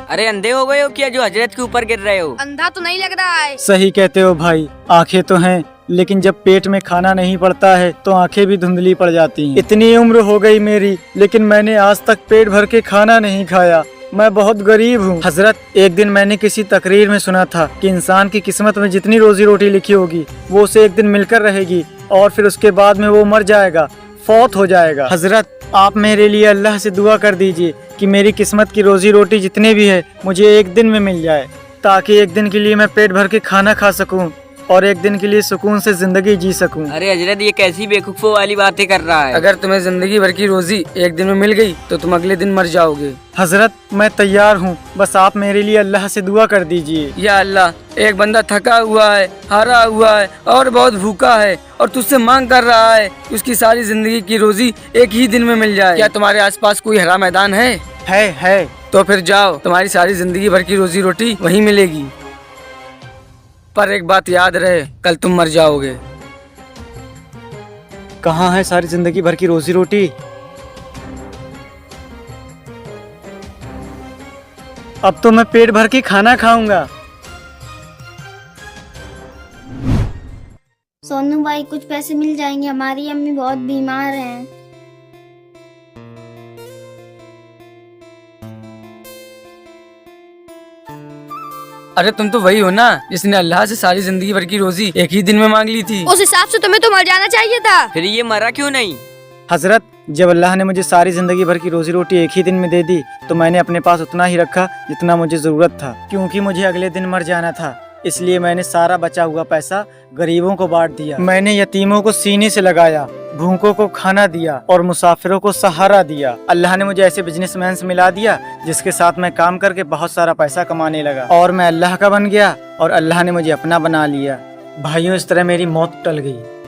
अरे अंधे हो गए हो क्या जो हजरत के ऊपर गिर रहे हो? अंधा तो नहीं लग रहा है। सही कहते हो भाई, आंखें तो हैं लेकिन जब पेट में खाना नहीं पड़ता है तो आंखें भी धुंधली पड़ जाती हैं। इतनी उम्र हो गई मेरी लेकिन मैंने आज तक पेट भर के खाना नहीं खाया। मैं बहुत गरीब हूँ। हजरत, एक दिन मैंने किसी तकरीर में सुना था कि इंसान की किस्मत में जितनी रोजी रोटी लिखी होगी वो उसे एक दिन मिलकर रहेगी और फिर उसके बाद में वो मर जाएगा, फौत हो जाएगा। हजरत, आप मेरे लिए अल्लाह से दुआ कर दीजिए कि मेरी किस्मत की रोजी रोटी जितने भी है मुझे एक दिन में मिल जाए, ताकि एक दिन के लिए मैं पेट भर के खाना खा सकूं और एक दिन के लिए सुकून से जिंदगी जी सकूं। अरे हजरत, ये कैसी बेवकूफों वाली बातें कर रहा है? अगर तुम्हें जिंदगी भर की रोजी एक दिन में मिल गई तो तुम अगले दिन मर जाओगे। हजरत, मैं तैयार हूँ, बस आप मेरे लिए अल्लाह से दुआ कर दीजिए। या अल्लाह, एक बंदा थका हुआ है, हारा हुआ है और बहुत भूखा है और तुझसे मांग कर रहा है कि उसकी सारी जिंदगी की रोजी एक ही दिन में मिल जाए। क्या तुम्हारे आसपास कोई हरा मैदान है? है। तो फिर जाओ, तुम्हारी सारी जिंदगी भर की रोजी रोटी वहीं मिलेगी। पर एक बात याद रहे, कल तुम मर जाओगे। कहाँ है सारी जिंदगी भर की रोजी रोटी? अब तो मैं पेट भर के खाना खाऊंगा। सोनू भाई, कुछ पैसे मिल जाएंगे, हमारी अम्मी बहुत बीमार हैं। अरे तुम तो वही हो ना जिसने अल्लाह से सारी जिंदगी भर की रोजी एक ही दिन में मांग ली थी। उस हिसाब से तुम्हें तो मर जाना चाहिए था। फिर ये मरा क्यों नहीं? हजरत, जब अल्लाह ने मुझे सारी जिंदगी भर की रोजी रोटी एक ही दिन में दे दी तो मैंने अपने पास उतना ही रखा जितना मुझे जरूरत था, क्योंकि मुझे अगले दिन मर जाना था। इसलिए मैंने सारा बचा हुआ पैसा गरीबों को बांट दिया। मैंने यतीमों को सीने से लगाया, भूखों को खाना दिया और मुसाफिरों को सहारा दिया। अल्लाह ने मुझे ऐसे बिजनेसमैन से मिला दिया जिसके साथ मैं काम करके बहुत सारा पैसा कमाने लगा और मैं अल्लाह का बन गया और अल्लाह ने मुझे अपना बना लिया। भाइयों, इस तरह मेरी मौत टल गई।